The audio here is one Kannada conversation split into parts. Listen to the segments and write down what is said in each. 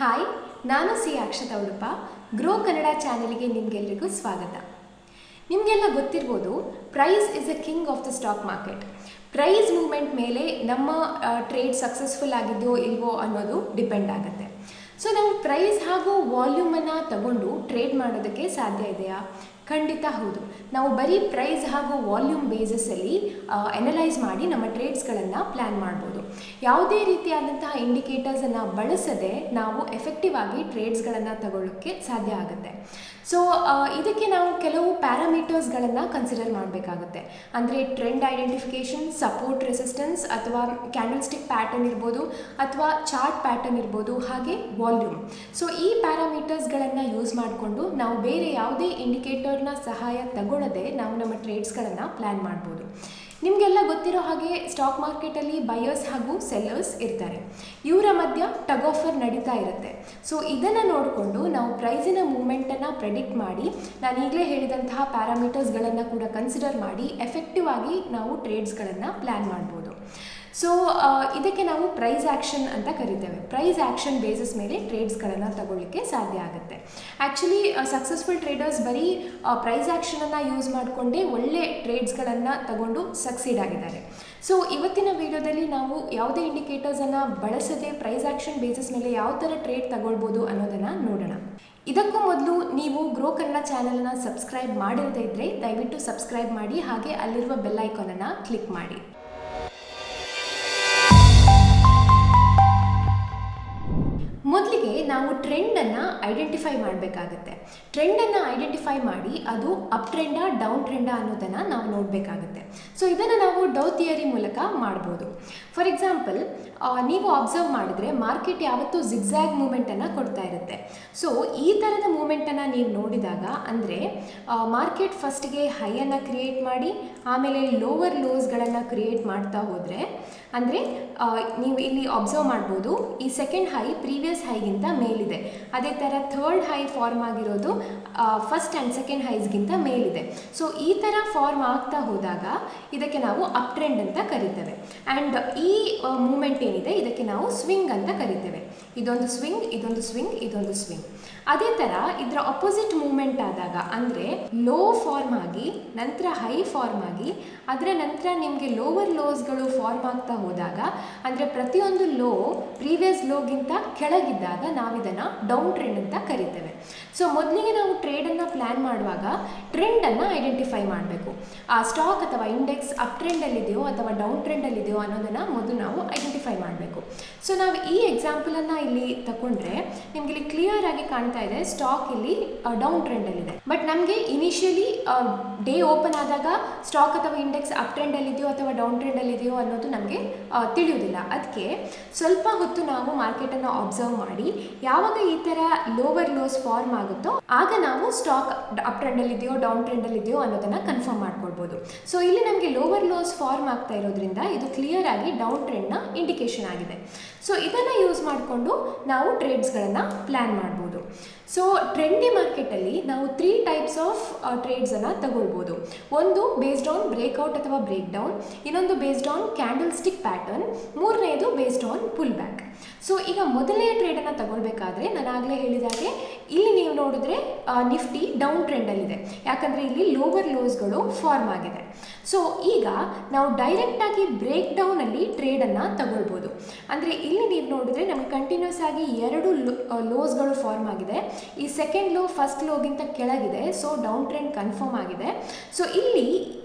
ಹಾಯ್, ನಾನು ಸಿ ಅಕ್ಷತಾ ಉಡುಪ. ಗ್ರೋ ಕನ್ನಡ ಚಾನೆಲ್ಗೆ ನಿಮಗೆಲ್ಲರಿಗೂ ಸ್ವಾಗತ. ನಿಮಗೆಲ್ಲ ಗೊತ್ತಿರ್ಬೋದು, price is a king of the stock market. Price movement ಮೇಲೆ ನಮ್ಮ ಟ್ರೇಡ್ ಸಕ್ಸಸ್ಫುಲ್ ಆಗಿದೆಯೋ ಇಲ್ವೋ ಅನ್ನೋದು ಡಿಪೆಂಡ್ ಆಗುತ್ತೆ. ಸೊ ನಾವು ಪ್ರೈಸ್ ಹಾಗೂ ವಾಲ್ಯೂಮನ್ನು ತಗೊಂಡು ಟ್ರೇಡ್ ಮಾಡೋದಕ್ಕೆ ಸಾಧ್ಯ ಇದೆಯಾ? ಖಂಡಿತ ಹೌದು. ನಾವು ಬರೀ ಪ್ರೈಸ್ ಹಾಗೂ ವಾಲ್ಯೂಮ್ ಬೇಸಿಸಲ್ಲಿ ಅನಲೈಸ್ ಮಾಡಿ ನಮ್ಮ ಟ್ರೇಡ್ಸ್ಗಳನ್ನು ಪ್ಲ್ಯಾನ್ ಮಾಡ್ಬೋದು. ಯಾವುದೇ ರೀತಿಯಾದಂತಹ ಇಂಡಿಕೇಟರ್ಸನ್ನು ಬಳಸದೆ ನಾವು ಎಫೆಕ್ಟಿವ್ ಆಗಿ ಟ್ರೇಡ್ಸ್ಗಳನ್ನು ತಗೊಳ್ಳೋಕ್ಕೆ ಸಾಧ್ಯ ಆಗುತ್ತೆ. ಸೊ ಇದಕ್ಕೆ ನಾವು ಕೆಲವು ಪ್ಯಾರಾಮೀಟರ್ಸ್ಗಳನ್ನು ಕನ್ಸಿಡರ್ ಮಾಡಬೇಕಾಗುತ್ತೆ. ಅಂದರೆ ಟ್ರೆಂಡ್ ಐಡೆಂಟಿಫಿಕೇಷನ್, ಸಪೋರ್ಟ್ ರೆಸಿಸ್ಟೆನ್ಸ್ ಅಥವಾ ಕ್ಯಾಂಡಲ್ ಸ್ಟಿಕ್ ಪ್ಯಾಟರ್ನ್ ಇರ್ಬೋದು, ಅಥವಾ ಚಾರ್ಟ್ ಪ್ಯಾಟರ್ನ್ ಇರ್ಬೋದು, ಹಾಗೆ ವಾಲ್ಯೂಮ್. ಸೊ ಈ ಪ್ಯಾರಾಮೀಟರ್ಸ್ಗಳನ್ನು ಯೂಸ್ ಮಾಡಿಕೊಂಡು ನಾವು ಬೇರೆ ಯಾವುದೇ ಇಂಡಿಕೇಟರ್ನ ಸಹಾಯ ತಗೊಳ್ಳದೆ ನಾವು ನಮ್ಮ ಟ್ರೇಡ್ಸ್ಗಳನ್ನು ಪ್ಲ್ಯಾನ್ ಮಾಡ್ಬೋದು. ನಿಮಗೆಲ್ಲ ಗೊತ್ತಿರೋ ಹಾಗೆ ಸ್ಟಾಕ್ ಮಾರ್ಕೆಟಲ್ಲಿ ಬಯರ್ಸ್ ಹಾಗೂ ಸೆಲ್ಲರ್ಸ್ ಇರ್ತಾರೆ. ಇವರ ಮಧ್ಯ ಟಗ್ ಆಫರ್ ನಡೀತಾ ಇರುತ್ತೆ. ಸೊ ಇದನ್ನು ನೋಡಿಕೊಂಡು ನಾವು ಪ್ರೈಸಿನ ಮೂವ್ಮೆಂಟನ್ನು ಪ್ರೆಡಿಕ್ಟ್ ಮಾಡಿ, ನಾನು ಈಗಲೇ ಹೇಳಿದಂತಹ ಪ್ಯಾರಾಮೀಟರ್ಸ್ಗಳನ್ನು ಕೂಡ ಕನ್ಸಿಡರ್ ಮಾಡಿ ಎಫೆಕ್ಟಿವ್ ಆಗಿ ನಾವು ಟ್ರೇಡ್ಸ್ಗಳನ್ನು ಪ್ಲ್ಯಾನ್ ಮಾಡ್ಬೋದು. ಸೊ ಇದಕ್ಕೆ ನಾವು ಪ್ರೈಸ್ ಆ್ಯಕ್ಷನ್ ಅಂತ ಕರಿತೇವೆ. ಪ್ರೈಸ್ ಆ್ಯಕ್ಷನ್ ಬೇಸಿಸ್ ಮೇಲೆ ಟ್ರೇಡ್ಸ್ಗಳನ್ನು ತಗೊಳ್ಳಿಕ್ಕೆ ಸಾಧ್ಯ ಆಗುತ್ತೆ. ಆ್ಯಕ್ಚುಲಿ ಸಕ್ಸಸ್ಫುಲ್ ಟ್ರೇಡರ್ಸ್ ಬರೀ ಪ್ರೈಸ್ ಆ್ಯಕ್ಷನನ್ನು ಯೂಸ್ ಮಾಡಿಕೊಂಡೇ ಒಳ್ಳೆ ಟ್ರೇಡ್ಸ್ಗಳನ್ನು ತಗೊಂಡು ಸಕ್ಸೀಡ್ ಆಗಿದ್ದಾರೆ. ಸೊ ಇವತ್ತಿನ ವಿಡಿಯೋದಲ್ಲಿ ನಾವು ಯಾವುದೇ ಇಂಡಿಕೇಟರ್ಸನ್ನು ಬಳಸದೆ ಪ್ರೈಸ್ ಆ್ಯಕ್ಷನ್ ಬೇಸಿಸ್ ಮೇಲೆ ಯಾವ ಥರ ಟ್ರೇಡ್ ತಗೊಳ್ಬೋದು ಅನ್ನೋದನ್ನು ನೋಡೋಣ. ಇದಕ್ಕೂ ಮೊದಲು ನೀವು ಗ್ರೋ ಕನ್ನಡ ಚಾನಲನ್ನು ಸಬ್ಸ್ಕ್ರೈಬ್ ಮಾಡಿರದೇ ಇದ್ದರೆ ದಯವಿಟ್ಟು ಸಬ್ಸ್ಕ್ರೈಬ್ ಮಾಡಿ, ಹಾಗೆ ಅಲ್ಲಿರುವ ಬೆಲ್ ಐಕಾನನ್ನು ಕ್ಲಿಕ್ ಮಾಡಿ. ಮೊದಲಿಗೆ ನಾವು ಟ್ರೆಂಡನ್ನು ಐಡೆಂಟಿಫೈ ಮಾಡಬೇಕಾಗುತ್ತೆ. ಟ್ರೆಂಡನ್ನು ಐಡೆಂಟಿಫೈ ಮಾಡಿ ಅದು ಅಪ್ ಟ್ರೆಂಡಾ ಡೌನ್ ಟ್ರೆಂಡಾ ಅನ್ನೋದನ್ನು ನಾವು ನೋಡಬೇಕಾಗುತ್ತೆ. ಸೊ ಇದನ್ನು ನಾವು ಡೌ ಥಿಯರಿ ಮೂಲಕ ಮಾಡ್ಬೋದು. ಫಾರ್ ಎಕ್ಸಾಂಪಲ್, ನೀವು ಅಬ್ಸರ್ವ್ ಮಾಡಿದ್ರೆ ಮಾರ್ಕೆಟ್ ಯಾವತ್ತೂ ಜಿಗ್ಜ್ಯಾಗ್ ಮೂಮೆಂಟನ್ನು ಕೊಡ್ತಾ ಇರುತ್ತೆ. ಸೊ ಈ ಥರದ ಮೂಮೆಂಟನ್ನು ನೀವು ನೋಡಿದಾಗ, ಅಂದರೆ ಮಾರ್ಕೆಟ್ ಫಸ್ಟ್ಗೆ ಹೈಯನ್ನು ಕ್ರಿಯೇಟ್ ಮಾಡಿ ಆಮೇಲೆ ಲೋವರ್ ಲೋಸ್ಗಳನ್ನು ಕ್ರಿಯೇಟ್ ಮಾಡ್ತಾ ಹೋದರೆ, ಅಂದರೆ ನೀವು ಇಲ್ಲಿ ಅಬ್ಸರ್ವ್ ಮಾಡ್ಬೋದು, ಈ ಸೆಕೆಂಡ್ ಹೈ ಪ್ರೀವಿಯಸ್ ಹೈಗಿಂತ ಮೇಲಿದೆ. ಅದೇ ಥರ ಥರ್ಡ್ ಹೈ ಫಾರ್ಮ್ ಆಗಿರೋದು ಫಸ್ಟ್ ಆ್ಯಂಡ್ ಸೆಕೆಂಡ್ ಹೈಸ್ಗಿಂತ ಮೇಲಿದೆ. ಸೊ ಈ ಥರ ಫಾರ್ಮ್ ಆಗ್ತಾ ಹೋದಾಗ ಇದಕ್ಕೆ ನಾವು ಅಪ್ ಟ್ರೆಂಡ್ ಅಂತ ಕರಿತೇವೆ. ಆ್ಯಂಡ್ ಈ ಮೂಮೆಂಟ್ ಏನಿದೆ ಇದಕ್ಕೆ ನಾವು ಸ್ವಿಂಗ್ ಅಂತ ಕರಿತೇವೆ. ಇದೊಂದು ಸ್ವಿಂಗ್, ಇದೊಂದು ಸ್ವಿಂಗ್, ಇದೊಂದು ಸ್ವಿಂಗ್. ಅದೇ ಥರ ಇದರ ಅಪೋಸಿಟ್ ಮೂಮೆಂಟ್ ಆದಾಗ, ಅಂದರೆ ಲೋ ಫಾರ್ಮ್ ಆಗಿ ನಂತರ ಹೈ ಫಾರ್ಮ್ ಆಗಿ ಅದರ ನಂತರ ನಿಮಗೆ ಲೋವರ್ ಲೋಸ್ಗಳು ಫಾರ್ಮ್ ಆಗ್ತಾ ಹೋದಾಗ, ಅಂದರೆ ಪ್ರತಿಯೊಂದು ಲೋ ಪ್ರೀವಿಯಸ್ ಲೋಗಿಂತ ಕೆಳಗಿದ್ದಾಗ ನಾವಿದನ್ನು ಡೌನ್ ಟ್ರೆಂಡ್ ಅಂತ ಕರಿತೇವೆ. ಸೊ ಮೊದಲಿಗೆ ನಾವು ಟ್ರೇಡನ್ನು ಪ್ಲ್ಯಾನ್ ಮಾಡುವಾಗ ಟ್ರೆಂಡನ್ನು ಐಡೆಂಟಿಫೈ ಮಾಡಬೇಕು. ಆ ಸ್ಟಾಕ್ ಅಥವಾ ಇಂಡೆಕ್ಸ್ ಅಪ್ ಟ್ರೆಂಡಲ್ಲಿದೆಯೋ ಅಥವಾ ಡೌನ್ ಟ್ರೆಂಡಲ್ಲಿದೆಯೋ ಅನ್ನೋದನ್ನು ಮೊದಲು ನಾವು ಐಡೆಂಟಿಫೈ ಮಾಡಬೇಕು. ಸೊ ನಾವು ಈ ಎಕ್ಸಾಂಪಲನ್ನು ಇಲ್ಲಿ ತಗೊಂಡ್ರೆ ನಿಮಗೆ ಇಲ್ಲಿ ಕ್ಲಿಯರ್ ಆಗಿ ಕಾಣ್ತಾ ಇದೆ, ಸ್ಟಾಕ್ ಇಲ್ಲಿ ಡೌನ್ ಟ್ರೆಂಡಲ್ಲಿದೆ. ಬಟ್ ನಮಗೆ ಇನಿಷಿಯಲಿ ಡೇ ಓಪನ್ ಆದಾಗ ಸ್ಟಾಕ್ ಅಥವಾ ಇಂಡೆಕ್ಸ್ ಅಪ್ ಟ್ರೆಂಡಲ್ಲಿದೆಯೋ ಅಥವಾ ಡೌನ್ ಟ್ರೆಂಡಲ್ಲಿದೆಯೋ ಅನ್ನೋದು ನಮಗೆ ತಿಳಿಯೋದಿಲ್ಲ. ಅದಕ್ಕೆ ಸ್ವಲ್ಪ ಹೊತ್ತು ನಾವು ಮಾರ್ಕೆಟನ್ನು ಅಬ್ಸರ್ವ್ ಮಾಡಿ ಯಾವಾಗ ಈ ಥರ ಲೋವರ್ ಲೋಸ್ ಫಾರ್ಮ್ ಆಗುತ್ತೋ ಆಗ ನಾವು ಸ್ಟಾಕ್ ಅಪ್ ಟ್ರೆಂಡಲ್ಲಿದೆಯೋ ಡೌನ್ ಟ್ರೆಂಡಲ್ಲಿದೆಯೋ ಅನ್ನೋದನ್ನು ಕನ್ಫರ್ಮ್ ಮಾಡ್ಕೊಳ್ಬೋದು. ಸೊ ಇಲ್ಲಿ ನಮಗೆ ಲೋವರ್ ಲೋಸ್ ಫಾರ್ಮ್ ಆಗ್ತಾ ಇರೋದ್ರಿಂದ ಇದು ಕ್ಲಿಯರ್ ಆಗಿ ಡೌನ್ ಟ್ರೆಂಡ್ನ ಇಂಡಿಕೇಶನ್ ಆಗಿದೆ. ಸೊ ಇದನ್ನು ಯೂಸ್ ಮಾಡಿಕೊಂಡು ನಾವು ಟ್ರೇಡ್ಸ್ಗಳನ್ನು ಪ್ಲ್ಯಾನ್ ಮಾಡ್ಬೋದು. ಸೊ ಟ್ರೆಂಡಿ ಮಾರ್ಕೆಟಲ್ಲಿ ನಾವು 3 ಟೈಪ್ಸ್ ಆಫ್ ಟ್ರೇಡ್ಸನ್ನು ತಗೊಳ್ಬೋದು. ಒಂದು ಬೇಸ್ಡ್ ಆನ್ ಬ್ರೇಕ್ಔಟ್ ಅಥವಾ ಬ್ರೇಕ್ ಡೌನ್, ಇನ್ನೊಂದು based on candlestick pattern, ಮೂರನೇದು based on pullback. So ಈಗ ಮೊದಲನೇ ಟ್ರೇಡನ್ನು ತಗೊಳ್ಬೇಕಾದ್ರೆ ನಾನು ಆಗಲೇ ಹೇಳಿದಾಗೆ ಇಲ್ಲಿ ನೀವು ನೋಡಿದ್ರೆ ನಿಫ್ಟಿ ಡೌನ್ ಟ್ರೆಂಡಲ್ಲಿದೆ, ಯಾಕಂದರೆ ಇಲ್ಲಿ ಲೋವರ್ ಲೋಸ್ಗಳು ಫಾರ್ಮ್ ಆಗಿದೆ. ಸೊ ಈಗ ನಾವು ಡೈರೆಕ್ಟಾಗಿ ಬ್ರೇಕ್ ಡೌನಲ್ಲಿ ಟ್ರೇಡನ್ನು ತಗೊಳ್ಬೋದು. ಅಂದರೆ ಇಲ್ಲಿ ನೀವು ನೋಡಿದ್ರೆ ನಮಗೆ ಕಂಟಿನ್ಯೂಸ್ ಆಗಿ 2 ಲೋಸ್ಗಳು ಫಾರ್ಮ್ ಆಗಿದೆ. ಈ ಸೆಕೆಂಡ್ ಲೋ ಫಸ್ಟ್ ಲೋಗಿಂತ ಕೆಳಗಿದೆ, ಸೊ ಡೌನ್ ಟ್ರೆಂಡ್ ಕನ್ಫರ್ಮ್ ಆಗಿದೆ. ಸೊ ಇಲ್ಲಿ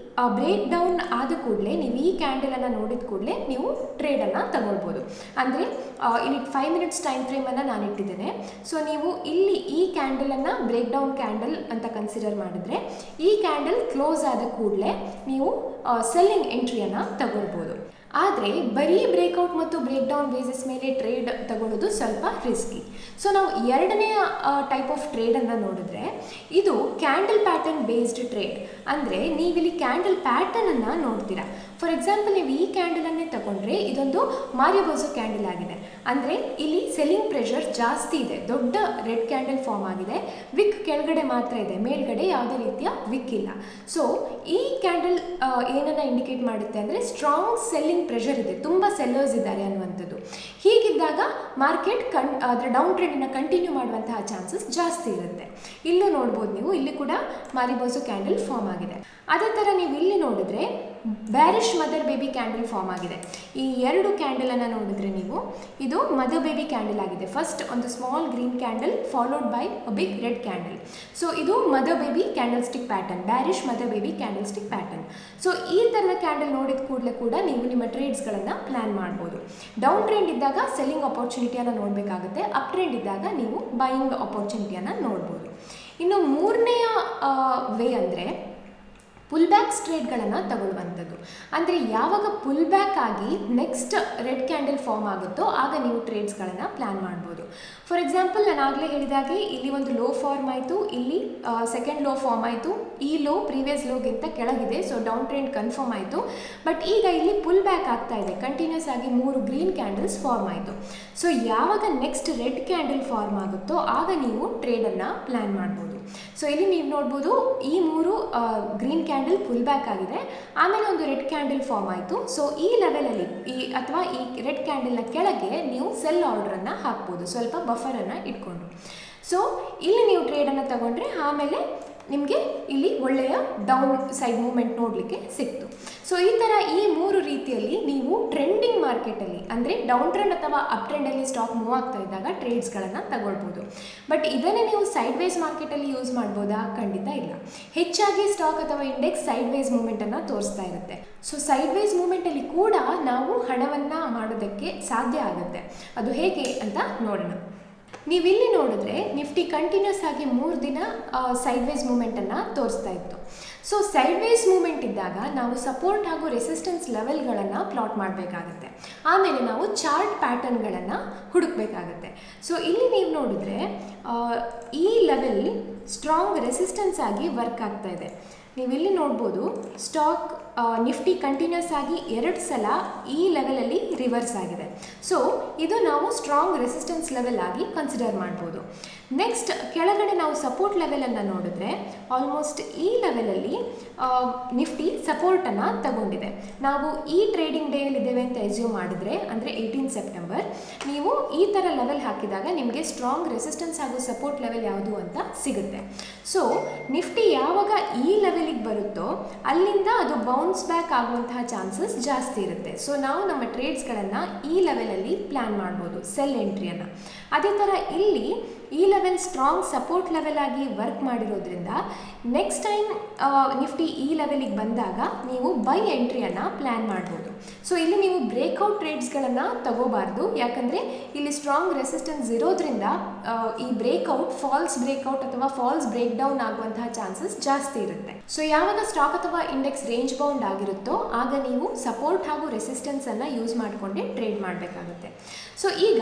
ಬ್ರೇಕ್ ಡೌನ್ ಆದ ಕೂಡಲೇ ನೀವು ಈ ಕ್ಯಾಂಡಲನ್ನು ನೋಡಿದ ಕೂಡಲೇ ನೀವು ಟ್ರೇಡನ್ನು ತಗೊಳ್ಬೋದು. ಅಂದರೆ ಇಲ್ಲಿ 5 ಮಿನಿಟ್ಸ್ ಟೈಮ್ ಫ್ರೇಮನ್ನು ನಾನು ಇಟ್ಟಿದ್ದೇನೆ. ಸೊ ನೀವು ಇಲ್ಲಿ ಈ ಕ್ಯಾಂಡಲನ್ನು ಬ್ರೇಕ್ ಡೌನ್ ಕ್ಯಾಂಡಲ್ ಅಂತ ಕನ್ಸಿಡರ್ ಮಾಡಿದ್ರೆ ಈ ಕ್ಯಾಂಡಲ್ ಕ್ಲೋಸ್ ಆದ ಕೂಡಲೇ ನೀವು ಸೆಲ್ಲಿಂಗ್ ಎಂಟ್ರಿಯನ್ನು ತಗೊಳ್ಬೋದು. ಆದರೆ ಬರೀ ಬ್ರೇಕ್ಔಟ್ ಮತ್ತು ಬ್ರೇಕ್ ಡೌನ್ ಬೇಸಿಸ್ ಮೇಲೆ ಟ್ರೇಡ್ ತಗೊಳ್ಳೋದು ಸ್ವಲ್ಪ ರಿಸ್ಕಿ. ಸೊ ನಾವು ಎರಡನೇ ಟೈಪ್ ಆಫ್ ಟ್ರೇಡನ್ನು ನೋಡಿದ್ರೆ ಇದು ಕ್ಯಾಂಡಲ್ ಪ್ಯಾಟರ್ನ್ ಬೇಸ್ಡ್ ಟ್ರೇಡ್. ಅಂದರೆ ನೀವಿಲ್ಲಿ ಕ್ಯಾಂಡಲ್ ಪ್ಯಾಟರ್ನನ್ನು ನೋಡ್ತೀರಾ. ಫಾರ್ ಎಕ್ಸಾಂಪಲ್ ನೀವು ಈ ಕ್ಯಾಂಡಲನ್ನೇ ತಗೊಂಡ್ರೆ ಇದೊಂದು ಮಾರಿಯೋಬೋಸೋ ಕ್ಯಾಂಡಲ್ ಆಗಿದೆ. ಅಂದರೆ ಇಲ್ಲಿ ಸೆಲ್ಲಿಂಗ್ ಪ್ರೆಷರ್ ಜಾಸ್ತಿ ಇದೆ, ದೊಡ್ಡ ರೆಡ್ ಕ್ಯಾಂಡಲ್ ಫಾರ್ಮ್ ಆಗಿದೆ, ವಿಕ್ ಕೆಳಗಡೆ ಮಾತ್ರ ಇದೆ, ಮೇಲ್ಗಡೆ ಯಾವುದೇ ರೀತಿಯ ವಿಕ್ ಇಲ್ಲ. ಸೊ ಈ ಕ್ಯಾಂಡಲ್ ಏನನ್ನ ಇಂಡಿಕೇಟ್ ಮಾಡುತ್ತೆ ಅಂದರೆ ಸ್ಟ್ರಾಂಗ್ ಸೆಲ್ಲಿಂಗ್ ಪ್ರೆಷರ್ ಇದೆ, ತುಂಬ ಸೆಲ್ಲರ್ಸ್ ಇದ್ದಾರೆ ಅನ್ನುವಂಥದ್ದು. ಹೀಗಿದ್ದಾಗ ಮಾರ್ಕೆಟ್ ಅದರ ಡೌನ್ ಟ್ರೆಂಡನ್ನು ಕಂಟಿನ್ಯೂ ಮಾಡುವಂತಹ ಚಾನ್ಸಸ್ ಜಾಸ್ತಿ ಇರುತ್ತೆ. ಇಲ್ಲೂ ನೋಡ್ಬೋದು ನೀವು, ಇಲ್ಲಿ ಕೂಡ ಮಾರಿಯೋಬೋಸೋ ಕ್ಯಾಂಡಲ್ ಫಾರ್ಮ್ ಆಗಿದೆ. ಅದೇ ಥರ ನೀವು ಇಲ್ಲಿ ನೋಡಿದ್ರೆ bearish mother baby candle form ಆಗಿದೆ. ಈ ಎರಡು ಕ್ಯಾಂಡಲನ್ನು ನೋಡಿದ್ರೆ ನೀವು, ಇದು ಮದರ್ ಬೇಬಿ ಕ್ಯಾಂಡಲ್ ಆಗಿದೆ. ಫಸ್ಟ್ ಒಂದು small green candle followed by a big red candle. So ಇದು mother baby candlestick pattern, bearish mother baby candlestick pattern. So ಈ ಥರದ ಕ್ಯಾಂಡಲ್ ನೋಡಿದ ಕೂಡಲೇ ಕೂಡ ನೀವು ನಿಮ್ಮ ಟ್ರೇಡ್ಸ್ಗಳನ್ನು ಪ್ಲ್ಯಾನ್ ಮಾಡ್ಬೋದು. ಡೌನ್ ಟ್ರೆಂಡ್ ಇದ್ದಾಗ ಸೆಲ್ಲಿಂಗ್ ಅಪಾರ್ಚುನಿಟಿಯನ್ನು ನೋಡಬೇಕಾಗುತ್ತೆ, ಅಪ್ ಟ್ರೆಂಡ್ ಇದ್ದಾಗ ನೀವು ಬೈಯಿಂಗ್ ಅಪಾರ್ಚುನಿಟಿಯನ್ನು ನೋಡ್ಬೋದು. ಇನ್ನು ಮೂರನೆಯ ವೇ ಅಂದರೆ ಪುಲ್ ಬ್ಯಾಕ್ಸ್ ಟ್ರೇಡ್ಗಳನ್ನು ತಗೊಳ್ಳುವಂಥದ್ದು. ಅಂದರೆ ಯಾವಾಗ ಪುಲ್ ಬ್ಯಾಕ್ ಆಗಿ ನೆಕ್ಸ್ಟ್ ರೆಡ್ ಕ್ಯಾಂಡಲ್ ಫಾರ್ಮ್ ಆಗುತ್ತೋ ಆಗ ನೀವು ಟ್ರೇಡ್ಸ್ಗಳನ್ನು ಪ್ಲ್ಯಾನ್ ಮಾಡ್ಬೋದು. ಫಾರ್ ಎಕ್ಸಾಂಪಲ್ ನಾನು ಆಗಲೇ ಹೇಳಿದಾಗೆ ಇಲ್ಲಿ ಒಂದು ಲೋ ಫಾರ್ಮ್ ಆಯಿತು, ಇಲ್ಲಿ ಸೆಕೆಂಡ್ ಲೋ ಫಾರ್ಮ್ ಆಯಿತು, ಈ ಲೋ ಪ್ರೀವಿಯಸ್ ಲೋಗಿಂತ ಕೆಳಗಿದೆ, ಸೊ ಡೌನ್ ಟ್ರೆಂಡ್ ಕನ್ಫರ್ಮ್ ಆಯಿತು. ಬಟ್ ಈಗ ಇಲ್ಲಿ ಪುಲ್ ಬ್ಯಾಕ್ ಆಗ್ತಾ ಇದೆ, ಕಂಟಿನ್ಯೂಸ್ ಆಗಿ 3 ಗ್ರೀನ್ ಕ್ಯಾಂಡಲ್ಸ್ ಫಾರ್ಮ್ ಆಯಿತು. ಸೊ ಯಾವಾಗ ನೆಕ್ಸ್ಟ್ ರೆಡ್ ಕ್ಯಾಂಡಲ್ ಫಾರ್ಮ್ ಆಗುತ್ತೋ ಆಗ ನೀವು ಟ್ರೇಡನ್ನು ಪ್ಲ್ಯಾನ್ ಮಾಡ್ಬೋದು. ಸೊ ಇಲ್ಲಿ ನೀವು ನೋಡ್ಬೋದು, ಈ 3 ಗ್ರೀನ್ ಕ್ಯಾಂಡಲ್ ಪುಲ್ ಬ್ಯಾಕ್ ಆಗಿದೆ, ಆಮೇಲೆ ಒಂದು ರೆಡ್ ಕ್ಯಾಂಡಲ್ ಫಾರ್ಮ್ ಆಯಿತು. ಸೊ ಈ ಲೆವೆಲಲ್ಲಿ ಈ ರೆಡ್ ಕ್ಯಾಂಡಲ್ನ ಕೆಳಗೆ ನೀವು ಸೆಲ್ ಆರ್ಡ್ರನ್ನು ಹಾಕ್ಬೋದು, ಸ್ವಲ್ಪ ಬಫರನ್ನು ಇಟ್ಕೊಂಡು. ಸೊ ಇಲ್ಲಿ ನೀವು ಟ್ರೇಡನ್ನು ತಗೊಂಡ್ರೆ ಆಮೇಲೆ ನಿಮಗೆ ಇಲ್ಲಿ ಒಳ್ಳೆಯ ಡೌನ್ ಸೈಡ್ ಮೂವ್ಮೆಂಟ್ ನೋಡಲಿಕ್ಕೆ ಸಿಕ್ತು. ಸೊ ಈ ಥರ ಈ 3 ರೀತಿಯಲ್ಲಿ ನೀವು ಟ್ರೆಂಡಿಂಗ್ ಮಾರ್ಕೆಟಲ್ಲಿ ಅಂದರೆ ಡೌನ್ ಟ್ರೆಂಡ್ ಅಥವಾ ಅಪ್ ಟ್ರೆಂಡಲ್ಲಿ ಸ್ಟಾಕ್ ಮೂವ್ ಆಗ್ತಾ ಇದ್ದಾಗ ಟ್ರೇಡ್ಸ್ಗಳನ್ನು ತಗೊಳ್ಬೋದು. ಬಟ್ ಇದನ್ನೇ ನೀವು ಸೈಡ್ ವೇಸ್ ಮಾರ್ಕೆಟಲ್ಲಿ ಯೂಸ್ ಮಾಡ್ಬೋದಾ? ಖಂಡಿತ ಇಲ್ಲ. ಹೆಚ್ಚಾಗಿ ಸ್ಟಾಕ್ ಅಥವಾ ಇಂಡೆಕ್ಸ್ ಸೈಡ್ ವೇಸ್ ಮೂವ್ಮೆಂಟನ್ನು ತೋರಿಸ್ತಾ ಇರುತ್ತೆ. ಸೊ ಸೈಡ್ ವೇಸ್ ಮೂವ್ಮೆಂಟಲ್ಲಿ ಕೂಡ ನಾವು ಹಣವನ್ನು ಮಾಡೋದಕ್ಕೆ ಸಾಧ್ಯ ಆಗುತ್ತೆ. ಅದು ಹೇಗೆ ಅಂತ ನೋಡೋಣ. ನೀವಿಲ್ಲಿ ನೋಡಿದ್ರೆ ನಿಫ್ಟಿ ಕಂಟಿನ್ಯೂಸ್ ಆಗಿ 3 ದಿನ ಸೈಡ್ ವೇಸ್ ಮೂವ್ಮೆಂಟನ್ನು ತೋರಿಸ್ತಾ ಇತ್ತು. ಸೊ ಸೈಡ್ ವೇಸ್ ಮೂವ್ಮೆಂಟ್ ಇದ್ದಾಗ ನಾವು ಸಪೋರ್ಟ್ ಹಾಗೂ ರೆಸಿಸ್ಟೆನ್ಸ್ ಲೆವೆಲ್ಗಳನ್ನು ಪ್ಲಾಟ್ ಮಾಡಬೇಕಾಗುತ್ತೆ. ಆಮೇಲೆ ನಾವು ಚಾರ್ಟ್ ಪ್ಯಾಟರ್ನ್ಗಳನ್ನು ಹುಡುಕಬೇಕಾಗುತ್ತೆ. ಸೊ ಇಲ್ಲಿ ನೀವು ನೋಡಿದ್ರೆ ಈ ಲೆವೆಲ್ ಸ್ಟ್ರಾಂಗ್ ರೆಸಿಸ್ಟೆನ್ಸ್ ಆಗಿ ವರ್ಕ್ ಆಗ್ತಾ ಇದೆ. ನೀವಿಲ್ಲಿ ನೋಡ್ಬೋದು, ಸ್ಟಾಕ್ ನಿಫ್ಟಿ ಕಂಟಿನ್ಯೂಸ್ ಆಗಿ 2 ಸಲ ಈ ಲೆವೆಲಲ್ಲಿ ರಿವರ್ಸ್ ಆಗಿದೆ. ಸೊ ಇದು ನಾವು ಸ್ಟ್ರಾಂಗ್ ರೆಸಿಸ್ಟೆನ್ಸ್ ಲೆವೆಲ್ ಆಗಿ ಕನ್ಸಿಡರ್ ಮಾಡ್ಬೋದು. ನೆಕ್ಸ್ಟ್ ಕೆಳಗಡೆ ನಾವು ಸಪೋರ್ಟ್ ಲೆವೆಲನ್ನು ನೋಡಿದ್ರೆ ಆಲ್ಮೋಸ್ಟ್ ಈ ಲೆವೆಲಲ್ಲಿ ನಿಫ್ಟಿ ಸಪೋರ್ಟನ್ನು ತಗೊಂಡಿದೆ. ನಾವು ಈ ಟ್ರೇಡಿಂಗ್ ಡೇಯಲ್ಲಿದ್ದೇವೆ ಅಂತ ಎಸ್ಯೂಮ್ ಮಾಡಿದರೆ, ಅಂದರೆ 18 ಸೆಪ್ಟೆಂಬರ್, ನೀವು ಈ ಥರ ಲೆವೆಲ್ ಹಾಕಿದಾಗ ನಿಮಗೆ ಸ್ಟ್ರಾಂಗ್ ರೆಸಿಸ್ಟೆನ್ಸ್ ಹಾಗೂ ಸಪೋರ್ಟ್ ಲೆವೆಲ್ ಯಾವುದು ಅಂತ ಸಿಗುತ್ತೆ. ಸೊ ನಿಫ್ಟಿ ಯಾವಾಗ ಈ ಲೆವೆಲಿಗೆ ಬರುತ್ತೋ ಅಲ್ಲಿಂದ ಅದು ಬೌನ್ಸ್ ಬ್ಯಾಕ್ ಆಗುವಂತಹ ಚಾನ್ಸಸ್ ಜಾಸ್ತಿ ಇರುತ್ತೆ. ಸೊ ನಾವು ನಮ್ಮ ಟ್ರೇಡ್ಸ್ಗಳನ್ನು ಈ ಲೆವೆಲಲ್ಲಿ ಪ್ಲ್ಯಾನ್ ಮಾಡ್ಬೋದು, ಸೆಲ್ ಎಂಟ್ರಿಯನ್ನು. ಅದೇ ಥರ ಇಲ್ಲಿ ಈ ಲೆವೆಲ್ ಸ್ಟ್ರಾಂಗ್ ಸಪೋರ್ಟ್ ಲೆವೆಲ್ ಆಗಿ ವರ್ಕ್ ಮಾಡಿರೋದ್ರಿಂದ ನೆಕ್ಸ್ಟ್ ಟೈಮ್ ನಿಫ್ಟಿ ಈ ಲೆವೆಲಿಗೆ ಬಂದಾಗ ನೀವು ಬೈ ಎಂಟ್ರಿಯನ್ನು ಪ್ಲ್ಯಾನ್ ಮಾಡ್ಬೋದು. ಸೊ ಇಲ್ಲಿ ನೀವು ಬ್ರೇಕ್ಔಟ್ ಟ್ರೇಡ್ಸ್ಗಳನ್ನು ತಗೋಬಾರ್ದು, ಯಾಕಂದರೆ ಇಲ್ಲಿ ಸ್ಟ್ರಾಂಗ್ ರೆಸಿಸ್ಟೆನ್ಸ್ ಇರೋದ್ರಿಂದ ಈ ಬ್ರೇಕ್ಔಟ್ ಫಾಲ್ಸ್ ಬ್ರೇಕ್ಔಟ್ ಅಥವಾ ಫಾಲ್ಸ್ ಬ್ರೇಕ್ ಡೌನ್ ಆಗುವಂತಹ ಚಾನ್ಸಸ್ ಜಾಸ್ತಿ ಇರುತ್ತೆ. ಸೊ ಯಾವಾಗ ಸ್ಟಾಕ್ ಅಥವಾ ಇಂಡೆಕ್ಸ್ ರೇಂಜ್ ಬೌಂಡ್ ಆಗಿರುತ್ತೋ ಆಗ ನೀವು ಸಪೋರ್ಟ್ ಹಾಗೂ ರೆಸಿಸ್ಟೆನ್ಸನ್ನು ಯೂಸ್ ಮಾಡಿಕೊಂಡೇ ಟ್ರೇಡ್ ಮಾಡಬೇಕಾಗುತ್ತೆ. ಸೊ ಈಗ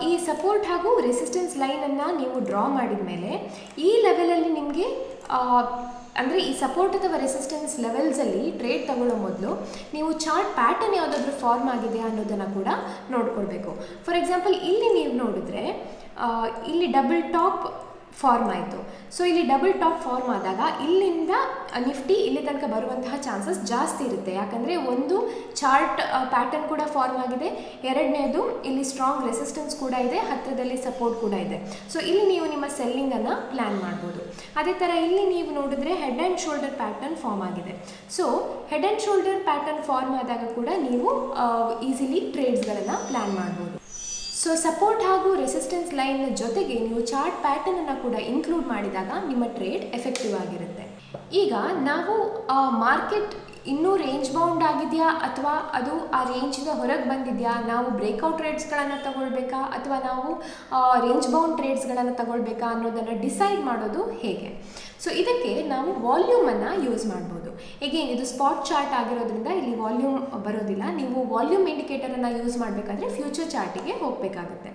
ಈ ಸಪೋರ್ಟ್ ಹಾಗೂ ರೆಸಿಸ್ಟೆನ್ಸ್ ಲೈನನ್ನು ನೀವು ಡ್ರಾ ಮಾಡಿದ ಮೇಲೆ ಈ ಲೆವೆಲಲ್ಲಿ ನಿಮಗೆ ಅಂದರೆ ಈ ಸಪೋರ್ಟ್ ಅಥವಾ ರೆಸಿಸ್ಟೆನ್ಸ್ ಲೆವೆಲ್ಸಲ್ಲಿ ಟ್ರೇಡ್ ತಗೊಳ್ಳೋ ಮೊದಲು ನೀವು ಚಾರ್ಟ್ ಪ್ಯಾಟರ್ನ್ ಯಾವುದಾದ್ರೂ ಫಾರ್ಮ್ ಆಗಿದೆಯಾ ಅನ್ನೋದನ್ನು ಕೂಡ ನೋಡ್ಕೊಳ್ಬೇಕು. ಫಾರ್ ಎಕ್ಸಾಂಪಲ್ ಇಲ್ಲಿ ನೀವು ನೋಡಿದ್ರೆ ಇಲ್ಲಿ ಡಬಲ್ ಟಾಪ್ ಫಾರ್ಮ್ ಆಯಿತು. ಸೊ ಇಲ್ಲಿ ಡಬಲ್ ಟಾಪ್ ಫಾರ್ಮ್ ಆದಾಗ ಇಲ್ಲಿಂದ ನಿಫ್ಟಿ ಇಲ್ಲಿ ತನಕ ಬರುವಂತಹ ಚಾನ್ಸಸ್ ಜಾಸ್ತಿ ಇರುತ್ತೆ, ಯಾಕಂದರೆ ಒಂದು ಚಾರ್ಟ್ ಪ್ಯಾಟರ್ನ್ ಕೂಡ ಫಾರ್ಮ್ ಆಗಿದೆ, ಎರಡನೇದು ಇಲ್ಲಿ ಸ್ಟ್ರಾಂಗ್ ರೆಸಿಸ್ಟೆನ್ಸ್ ಕೂಡ ಇದೆ, ಹತ್ತಿರದಲ್ಲಿ ಸಪೋರ್ಟ್ ಕೂಡ ಇದೆ. ಸೊ ಇಲ್ಲಿ ನೀವು ನಿಮ್ಮ ಸೆಲ್ಲಿಂಗನ್ನು ಪ್ಲ್ಯಾನ್ ಮಾಡ್ಬೋದು. ಅದೇ ಥರ ಇಲ್ಲಿ ನೀವು ನೋಡಿದ್ರೆ head and shoulder pattern form ಆಗಿದೆ. So head and shoulder pattern form ಆದಾಗ ಕೂಡ ನೀವು ಈಸಿಲಿ ಟ್ರೇಡ್ಸ್ಗಳನ್ನು ಪ್ಲ್ಯಾನ್ ಮಾಡ್ಬೋದು. ಸೊ ಸಪೋರ್ಟ್ ಹಾಗೂ ರೆಸಿಸ್ಟೆನ್ಸ್ ಲೈನ್ ಜೊತೆಗೆ ನೀವು ಚಾರ್ಟ್ ಪ್ಯಾಟರ್ನನ್ನು ಕೂಡ ಇನ್ಕ್ಲೂಡ್ ಮಾಡಿದಾಗ ನಿಮ್ಮ ಟ್ರೇಡ್ ಎಫೆಕ್ಟಿವ್ ಆಗಿರುತ್ತೆ. ಈಗ ನಾವು ಮಾರ್ಕೆಟ್ ಇನ್ನೂ ರೇಂಜ್ ಬೌಂಡ್ ಆಗಿದೆಯಾ ಅಥವಾ ಅದು ಆ ರೇಂಜಿಂದ ಹೊರಗೆ ಬಂದಿದೆಯಾ, ನಾವು ಬ್ರೇಕ್ಔಟ್ ಟ್ರೇಡ್ಸ್ಗಳನ್ನು ತಗೊಳ್ಬೇಕಾ ಅಥವಾ ನಾವು ರೇಂಜ್ ಬೌಂಡ್ ಟ್ರೇಡ್ಸ್ಗಳನ್ನು ತಗೊಳ್ಬೇಕಾ ಅನ್ನೋದನ್ನು ಡಿಸೈಡ್ ಮಾಡೋದು ಹೇಗೆ? ಸೊ ಇದಕ್ಕೆ ನಾವು ವಾಲ್ಯೂಮನ್ನು ಯೂಸ್ ಮಾಡ್ಬೋದು. ಎಗೇನ್ ಇದು ಸ್ಪಾಟ್ ಚಾರ್ಟ್ ಆಗಿರೋದ್ರಿಂದ ಇಲ್ಲಿ ವಾಲ್ಯೂಮ್ ಬರೋದಿಲ್ಲ. ನೀವು ವಾಲ್ಯೂಮ್ ಇಂಡಿಕೇಟರನ್ನು ಯೂಸ್ ಮಾಡಬೇಕಾದ್ರೆ ಫ್ಯೂಚರ್ ಚಾರ್ಟಿಗೆ ಹೋಗಬೇಕಾಗುತ್ತೆ.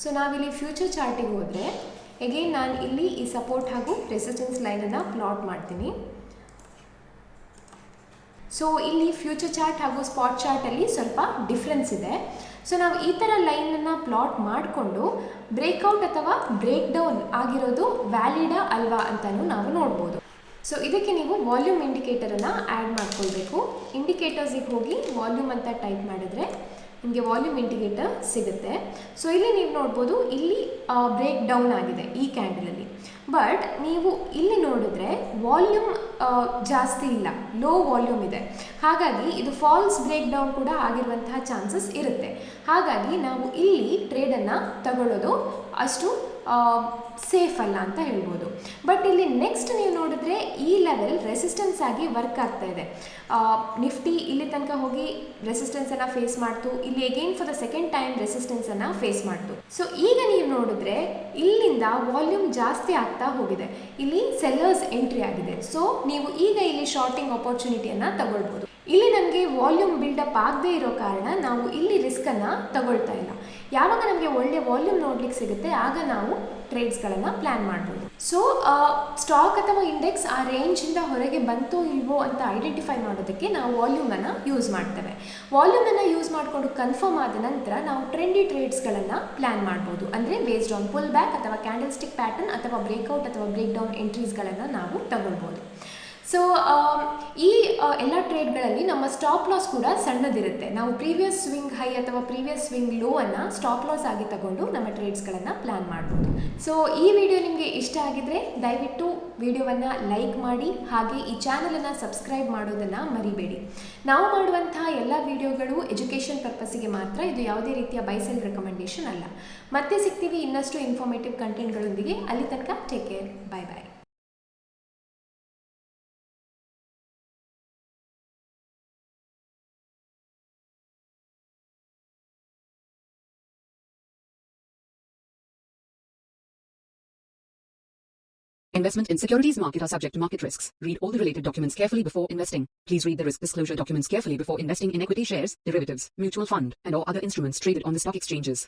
ಸೊ ನಾವಿಲ್ಲಿ ಫ್ಯೂಚರ್ ಚಾರ್ಟಿಗೆ ಹೋದರೆ ಎಗೇನ್ ನಾನು ಇಲ್ಲಿ ಈ ಸಪೋರ್ಟ್ ಹಾಗೂ ರೆಸಿಸ್ಟೆನ್ಸ್ ಲೈನನ್ನು ಪ್ಲಾಟ್ ಮಾಡ್ತೀನಿ. ಸೊ ಇಲ್ಲಿ ಫ್ಯೂಚರ್ ಚಾರ್ಟ್ ಹಾಗೂ ಸ್ಪಾಟ್ ಚಾರ್ಟಲ್ಲಿ ಸ್ವಲ್ಪ ಡಿಫ್ರೆನ್ಸ್ ಇದೆ. ಸೊ ನಾವು ಈ ಥರ ಲೈನನ್ನು ಪ್ಲಾಟ್ ಮಾಡಿಕೊಂಡು ಬ್ರೇಕ್ಔಟ್ ಅಥವಾ ಬ್ರೇಕ್ ಡೌನ್ ಆಗಿರೋದು ವ್ಯಾಲಿಡಾ ಅಲ್ವಾ ಅಂತಲೂ ನಾವು ನೋಡ್ಬೋದು. ಸೊ ಇದಕ್ಕೆ ನೀವು ವಾಲ್ಯೂಮ್ ಇಂಡಿಕೇಟರನ್ನು ಆ್ಯಡ್ ಮಾಡ್ಕೊಳ್ಬೇಕು. ಇಂಡಿಕೇಟರ್ಸಿಗೆ ಹೋಗಿ ವಾಲ್ಯೂಮ್ ಅಂತ ಟೈಪ್ ಮಾಡಿದ್ರೆ ನಿಮಗೆ ವಾಲ್ಯೂಮ್ ಇಂಡಿಕೇಟರ್ ಸಿಗುತ್ತೆ. ಸೊ ಇಲ್ಲಿ ನೀವು ನೋಡ್ಬೋದು, ಇಲ್ಲಿ ಬ್ರೇಕ್ ಡೌನ್ ಆಗಿದೆ ಈ ಕ್ಯಾಂಡಲಲ್ಲಿ. ಬಟ್ ನೀವು ಇಲ್ಲಿ ನೋಡಿದ್ರೆ ವಾಲ್ಯೂಮ್ ಜಾಸ್ತಿ ಇಲ್ಲ, ಲೋ ವಾಲ್ಯೂಮ್ ಇದೆ. ಹಾಗಾಗಿ ಇದು ಫಾಲ್ಸ್ ಬ್ರೇಕ್ ಡೌನ್ ಕೂಡ ಆಗಿರುವಂತಹ ಚಾನ್ಸಸ್ ಇರುತ್ತೆ. ಹಾಗಾಗಿ ನಾವು ಇಲ್ಲಿ ಟ್ರೇಡನ್ನು ತಗೊಳ್ಳೋದು ಅಷ್ಟು ಸೇಫ್ ಅಲ್ಲ ಅಂತ ಹೇಳ್ಬೋದು. ಬಟ್ ಇಲ್ಲಿ ನೆಕ್ಸ್ಟ್ ನೀವು ನೋಡಿದ್ರೆ ಈ ಲೆವೆಲ್ ರೆಸಿಸ್ಟೆನ್ಸ್ ಆಗಿ ವರ್ಕ್ ಆಗ್ತಾ ಇದೆ. ನಿಫ್ಟಿ ಇಲ್ಲಿ ತನಕ ಹೋಗಿ ರೆಸಿಸ್ಟೆನ್ಸನ್ನು ಫೇಸ್ ಮಾಡ್ತು, ಇಲ್ಲಿ again for the second time ರೆಸಿಸ್ಟೆನ್ಸನ್ನು ಫೇಸ್ ಮಾಡ್ತು. ಸೊ ಈಗ ನೀವು ನೋಡಿದ್ರೆ ಇಲ್ಲಿಂದ ವಾಲ್ಯೂಮ್ ಜಾಸ್ತಿ ಆಗ್ತಾ ಹೋಗಿದೆ, ಇಲ್ಲಿ ಸೆಲ್ಲರ್ಸ್ ಎಂಟ್ರಿ ಆಗಿದೆ. ಸೊ ನೀವು ಈಗ ಇಲ್ಲಿ ಶಾರ್ಟಿಂಗ್ ಆಪರ್ಚುನಿಟಿಯನ್ನು ತಗೊಳ್ಬೋದು. ಇಲ್ಲಿ ನಮಗೆ ವಾಲ್ಯೂಮ್ ಬಿಲ್ಡಪ್ ಆಗದೇ ಇರೋ ಕಾರಣ ನಾವು ಇಲ್ಲಿ ರಿಸ್ಕನ್ನು ತಗೊಳ್ತಾ ಇಲ್ಲ. ಯಾವಾಗ ನಮಗೆ ಒಳ್ಳೆ ವಾಲ್ಯೂಮ್ ನೋಡ್ಲಿಕ್ಕೆ ಸಿಗುತ್ತೆ ಆಗ ನಾವು ಟ್ರೇಡ್ಸ್ಗಳನ್ನು ಪ್ಲ್ಯಾನ್ ಮಾಡ್ಬೋದು. ಸೊ ಸ್ಟಾಕ್ ಅಥವಾ ಇಂಡೆಕ್ಸ್ ಆ ರೇಂಜಿಂದ ಹೊರಗೆ ಬಂತೋ ಇಲ್ವೋ ಅಂತ ಐಡೆಂಟಿಫೈ ಮಾಡೋದಕ್ಕೆ ನಾವು ವಾಲ್ಯೂಮನ್ನು ಯೂಸ್ ಮಾಡ್ತೇವೆ. ವಾಲ್ಯೂಮನ್ನು ಯೂಸ್ ಮಾಡಿಕೊಂಡು ಕನ್ಫರ್ಮ್ ಆದ ನಂತರ ನಾವು ಟ್ರೆಂಡಿ ಟ್ರೇಡ್ಸ್ಗಳನ್ನು ಪ್ಲ್ಯಾನ್ ಮಾಡ್ಬೋದು. ಅಂದರೆ ಬೇಸ್ಡ್ ಆನ್ ಪುಲ್ ಬ್ಯಾಕ್ ಅಥವಾ ಕ್ಯಾಂಡಲ್ ಸ್ಟಿಕ್ ಪ್ಯಾಟರ್ನ್ ಅಥವಾ ಬ್ರೇಕ್ಔಟ್ ಅಥವಾ ಬ್ರೇಕ್ ಡೌನ್ ಎಂಟ್ರೀಸ್ಗಳನ್ನು ನಾವು ತಗೊಳ್ಬೋದು. ಸೊ ಈ ಎಲ್ಲ ಟ್ರೇಡ್ಗಳಲ್ಲಿ ನಮ್ಮ ಸ್ಟಾಪ್ ಲಾಸ್ ಕೂಡ ಸಣ್ಣದಿರುತ್ತೆ. ನಾವು ಪ್ರೀವಿಯಸ್ ಸ್ವಿಂಗ್ ಹೈ ಅಥವಾ ಪ್ರೀವಿಯಸ್ ಸ್ವಿಂಗ್ ಲೋ ಅನ್ನು ಸ್ಟಾಪ್ ಲಾಸ್ ಆಗಿ ತಗೊಂಡು ನಮ್ಮ ಟ್ರೇಡ್ಸ್ಗಳನ್ನು ಪ್ಲ್ಯಾನ್ ಮಾಡ್ಬೋದು. ಸೊ ಈ ವಿಡಿಯೋ ನಿಮಗೆ ಇಷ್ಟ ಆಗಿದ್ರೆ ದಯವಿಟ್ಟು ವಿಡಿಯೋವನ್ನು ಲೈಕ್ ಮಾಡಿ, ಹಾಗೆ ಈ ಚಾನಲನ್ನು ಸಬ್ಸ್ಕ್ರೈಬ್ ಮಾಡೋದನ್ನು ಮರಿಬೇಡಿ. ನಾವು ಮಾಡುವಂತಹ ಎಲ್ಲ ವಿಡಿಯೋಗಳು ಎಜುಕೇಷನ್ ಪರ್ಪಸ್ಸಿಗೆ ಮಾತ್ರ, ಇದು ಯಾವುದೇ ರೀತಿಯ ಬೈ ಸೆಲ್ ರೆಕಮೆಂಡೇಷನ್ ಅಲ್ಲ. ಮತ್ತೆ ಸಿಗ್ತೀವಿ ಇನ್ನಷ್ಟು ಇನ್ಫಾರ್ಮೇಟಿವ್ ಕಂಟೆಂಟ್ಗಳೊಂದಿಗೆ. ಅಲ್ಲಿ ತನಕ take care, bye bye. Investment in securities market are subject to market risks. Read all the related documents carefully before investing. Please read the risk disclosure documents carefully before investing in equity shares, derivatives, mutual fund, and or other instruments traded on the stock exchanges.